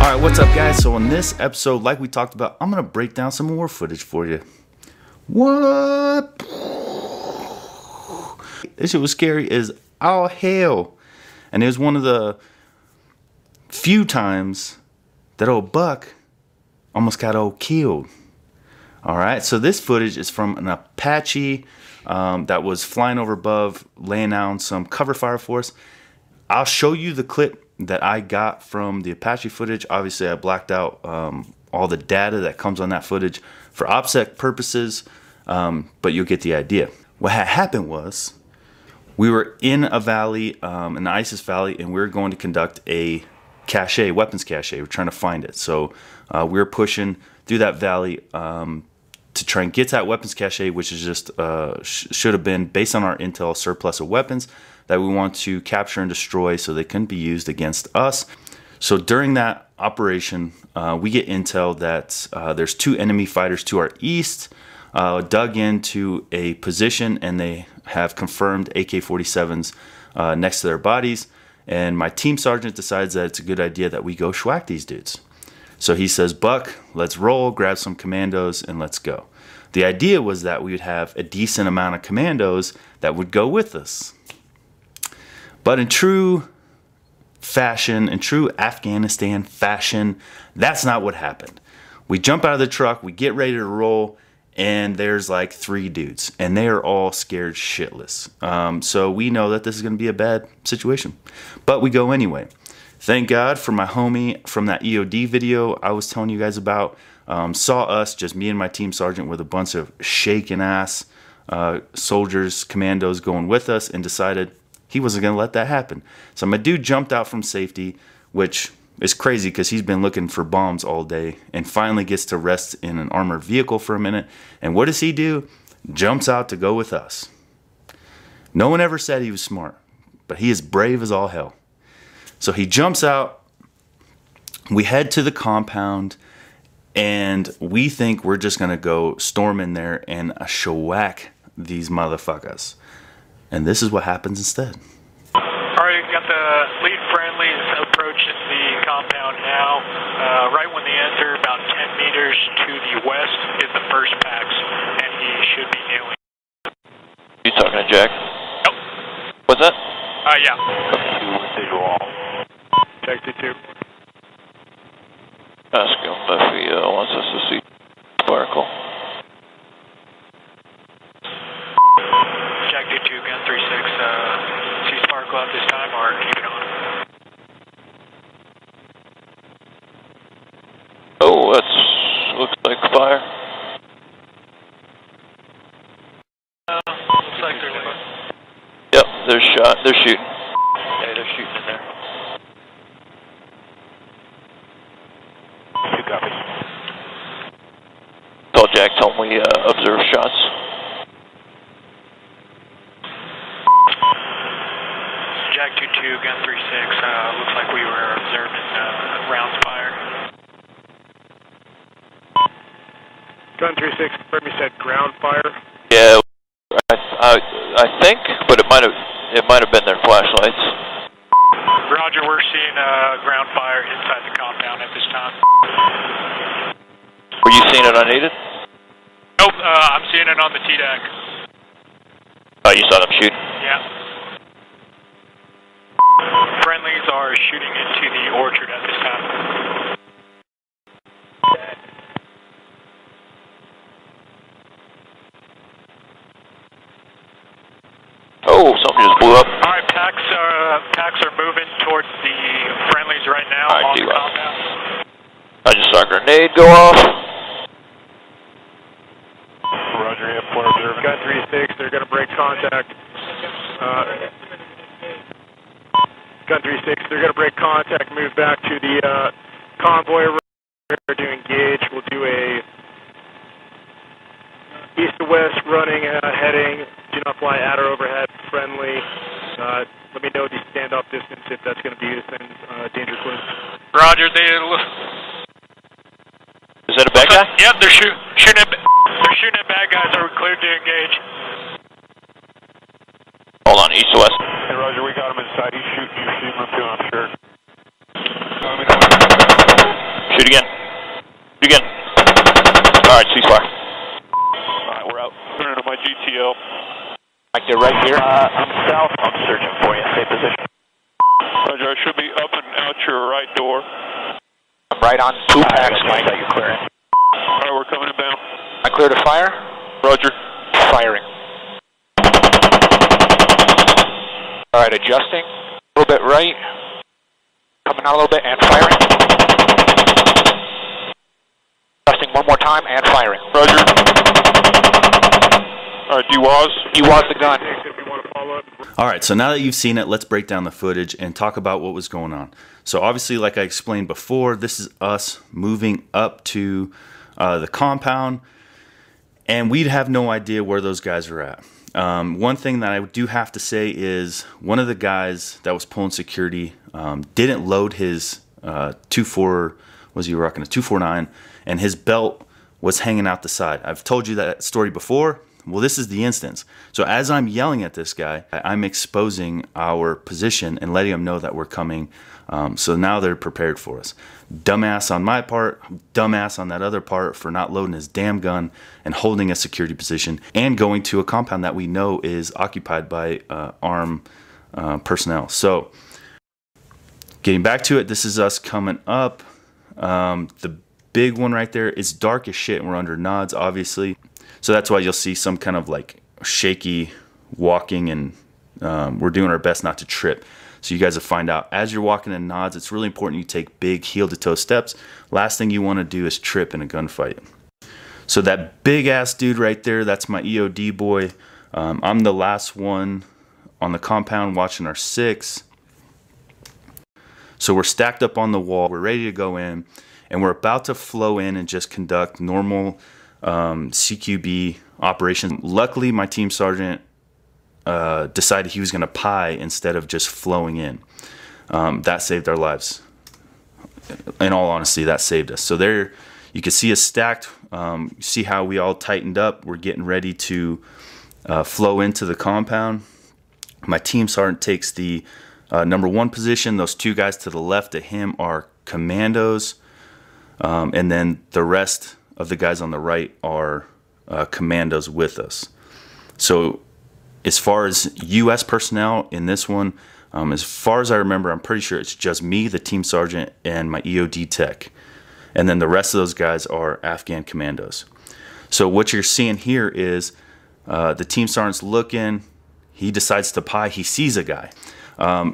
Alright, what's up guys? So in this episode, like we talked about, I'm going to break down some war footage for you. What? This shit was scary as all hell. And it was one of the few times that old Buck almost got killed. Alright, so this footage is from an Apache that was flying over above, laying down some cover fire for us. I'll show you the clip that I got from the Apache footage. Obviously, I blacked out all the data that comes on that footage for OPSEC purposes, but you'll get the idea. What had happened was we were in a valley, in the ISIS valley, and we were going to conduct a cache, weapons cache. We're trying to find it. So we were pushing through that valley to try and get to that weapons cache, which is just should have been, based on our intel, surplus of weapons that we want to capture and destroy so they couldn't be used against us. So during that operation, we get intel that there's two enemy fighters to our east, dug into a position, and they have confirmed AK-47s next to their bodies. And my team sergeant decides that it's a good idea that we go schwack these dudes. So he says, Buck, let's roll, grab some commandos, and let's go. The idea was that we would have a decent amount of commandos that would go with us. But in true fashion, in true Afghanistan fashion, that's not what happened. We jump out of the truck, we get ready to roll, and there's like 3 dudes, and they are all scared shitless. So we know that this is going to be a bad situation. But we go anyway. Thank God for my homie from that EOD video I was telling you guys about. Saw us, just me and my team sergeant, with a bunch of shaking ass soldiers, commandos going with us, and decided he wasn't going to let that happen. So my dude jumped out from safety, which is crazy because he's been looking for bombs all day, and finally gets to rest in an armored vehicle for a minute. And what does he do? Jumps out to go with us. No one ever said he was smart, but he is brave as all hell. So he jumps out. We head to the compound, and we think we're just going to go storm in there and shellac these motherfuckers. And this is what happens instead. Alright, got the lead friendlies approaching the compound now. Right when they enter, about 10 meters to the west is the first PAX, and he should be kneeling. You talking to Jack? Nope. What's that? Yeah. Visual. Jack 2-2. Ask him if he wants us to see Sparkle. Jack 2-2, gun 3-6. See Sparkle at this time, or keep it on? Oh, that's looks like fire. Looks like they're doing. Yep, they're shot. They're shooting. Yeah, they're shooting in there. You copy. Tell Jack, tell him we observe shots. Jack 2-2, gun 3-6. Looks like we were observing rounds fired. Gun 3-6, confirm you said ground fire? Yeah, I think, but it might have been their flashlights. Roger, we're seeing ground fire inside the compound at this time. Were you seeing it unaided? Nope, I'm seeing it on the TDAC. Oh, you saw them shoot? Yeah. Friendlies are shooting into the orchard at this time. Oh, something just blew up. Alright, PAX are moving towards the friendlies right now on the compound. I just saw a grenade go off. Roger, yeah, point observe. Gun 3-6, they're going to break contact. Gun 3-6, they're going to break contact, move back to the convoy. We're to engage. We'll do a east to west running, heading. Do not fly at or overhead. Friendly. Let me know the standoff distance if that's going to be within danger clearance. Roger, Is that a bad guy? Yep, they're shooting at bad guys. Are we cleared to engage? Hold on, east to west. Hey, Roger, we got him inside. He's shooting. You're shooting him too, I'm sure. Shoot again. Shoot again. Alright, ceasefire. Alright, we're out. Turning to my GTL. Like they're right here? I'm south. I'm searching for you. Same position. Roger, I should be up and out your right door. I'm right on 2 packs, Mike. You're clearing. Alright, we're coming inbound. I clear to fire? Roger. Firing. Alright, adjusting. A little bit right. Coming out a little bit and firing. Adjusting one more time and firing. Roger. Alright, DWAS. DWAS the gun. Alright, so now that you've seen it, let's break down the footage and talk about what was going on. So obviously, like I explained before, this is us moving up to the compound, and we'd have no idea where those guys are at. One thing that I do have to say is one of the guys that was pulling security didn't load his 249, and his belt was hanging out the side. I've told you that story before. Well, this is the instance. So as I'm yelling at this guy, I'm exposing our position and letting them know that we're coming. So now they're prepared for us. Dumbass on my part, dumbass on that other part for not loading his damn gun and holding a security position and going to a compound that we know is occupied by armed personnel. So getting back to it, this is us coming up. The big one right there is dark as shit and we're under nods, obviously. So that's why you'll see some kind of like shaky walking, and we're doing our best not to trip. So you guys will find out as you're walking in nods, it's really important you take big heel-to-toe steps. Last thing you want to do is trip in a gunfight. So that big-ass dude right there, that's my EOD boy. I'm the last one on the compound watching our 6. So we're stacked up on the wall. We're ready to go in, and we're about to flow in and just conduct normal CQB operation. Luckily, my team sergeant decided he was going to pie instead of just flowing in. That saved our lives. In all honesty, that saved us. So there, you can see us stacked. See how we all tightened up. We're getting ready to flow into the compound. My team sergeant takes the number 1 position. Those 2 guys to the left of him are commandos, and then the rest of the guys on the right are commandos with us. So as far as U.S. personnel in this one, as far as I remember, I'm pretty sure it's just me, the team sergeant, and my EOD tech. And then the rest of those guys are Afghan commandos. So what you're seeing here is the team sergeant's looking. He decides to pie. He sees a guy.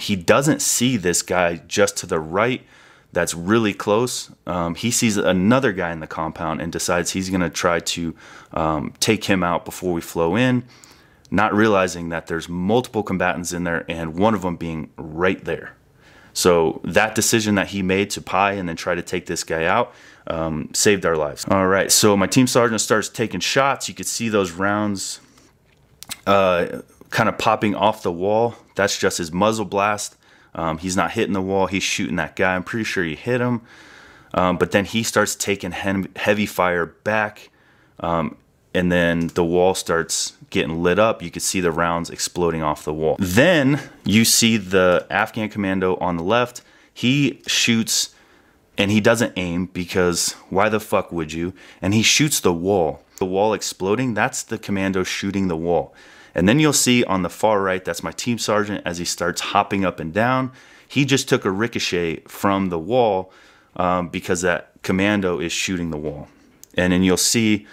He doesn't see this guy just to the right that's really close. He sees another guy in the compound and decides he's going to try to take him out before we flow in, not realizing that there's multiple combatants in there and one of them being right there. So that decision that he made to pie and then try to take this guy out saved our lives. All right, so my team sergeant starts taking shots. You could see those rounds kind of popping off the wall. That's just his muzzle blast. He's not hitting the wall. He's shooting that guy. I'm pretty sure he hit him. But then he starts taking heavy fire back. And then the wall starts getting lit up. You can see the rounds exploding off the wall. Then you see the Afghan commando on the left. He shoots, and he doesn't aim because why the fuck would you? And he shoots the wall. The wall exploding, that's the commando shooting the wall. And then you'll see on the far right, that's my team sergeant as he starts hopping up and down. He just took a ricochet from the wall because that commando is shooting the wall. And then you'll see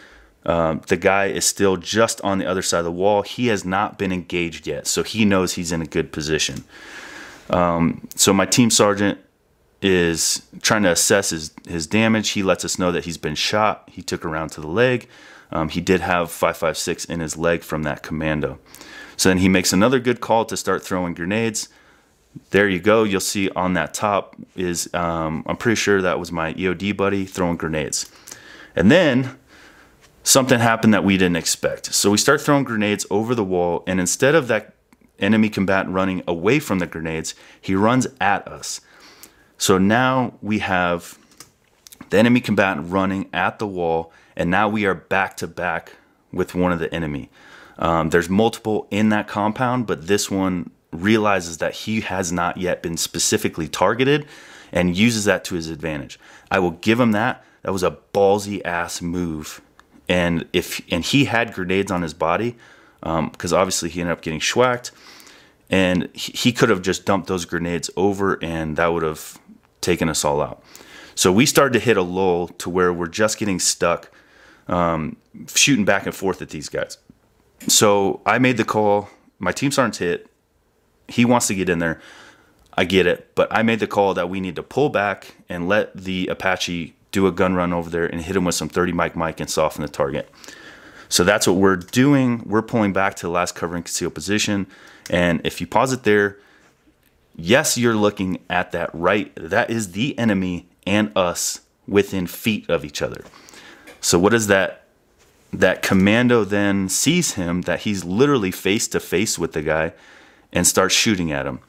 the guy is still just on the other side of the wall. He has not been engaged yet, so he knows he's in a good position. So my team sergeant is trying to assess his damage. He lets us know that he's been shot. He took a round to the leg. He did have 5.56 in his leg from that commando. So then he makes another good call to start throwing grenades. There you go. You'll see on that top is, I'm pretty sure that was my EOD buddy throwing grenades. And then something happened that we didn't expect. So we start throwing grenades over the wall, and instead of that enemy combatant running away from the grenades, he runs at us. So now we have the enemy combatant running at the wall, and now we are back to back with one of the enemy. There's multiple in that compound, but this one realizes that he has not yet been specifically targeted, and uses that to his advantage. I will give him that. That was a ballsy ass move. And he had grenades on his body, because obviously he ended up getting schwacked, and he could have just dumped those grenades over, and that would have taken us all out. So we started to hit a lull to where we're just getting stuck, shooting back and forth at these guys. So I made the call. My team sergeant's hit. He wants to get in there. I get it, but I made the call that we need to pull back and let the Apache do a gun run over there and hit him with some 30 Mike and soften the target. So that's what we're doing. We're pulling back to the last cover and conceal position. And if you pause it there, yes, you're looking at that right. That is the enemy and us within feet of each other. So what is that? That commando then sees him, that he's literally face to face with the guy, and starts shooting at him.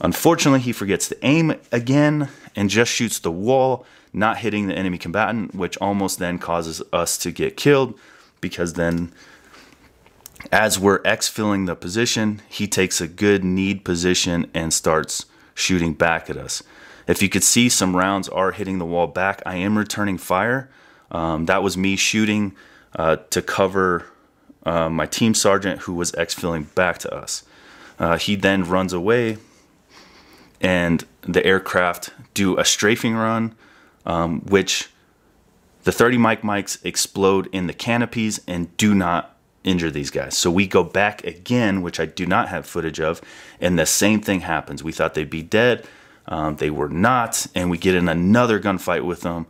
Unfortunately, he forgets to aim again and just shoots the wall, not hitting the enemy combatant, which almost then causes us to get killed, because then as we're exfilling the position, he takes a good need position and starts shooting back at us. If you could see, some rounds are hitting the wall back. I am returning fire. That was me shooting to cover my team sergeant, who was exfilling back to us. He then runs away, and the aircraft do a strafing run, which the 30 Mikes explode in the canopies and do not injure these guys. So we go back again, which I do not have footage of, and the same thing happens. We thought they'd be dead. They were not, and we get in another gunfight with them.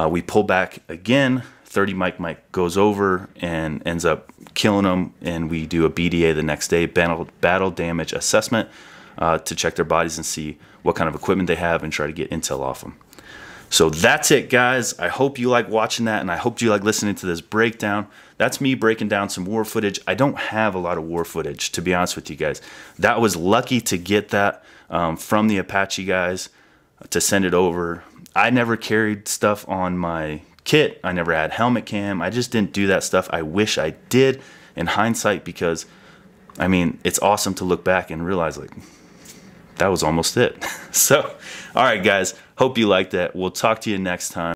We pull back again. 30 Mike goes over and ends up killing them, and we do a BDA the next day, battle damage assessment, to check their bodies and see what kind of equipment they have and try to get intel off them. So that's it, guys. I hope you like watching that, and I hope you like listening to this breakdown. That's me breaking down some war footage. I don't have a lot of war footage, to be honest with you guys. That was lucky to get that from the Apache guys to send it over. I never carried stuff on my kit. I never had helmet cam. I just didn't do that stuff. I wish I did in hindsight, because, I mean, it's awesome to look back and realize, like, that was almost it. So, all right, guys. Hope you liked that. We'll talk to you next time.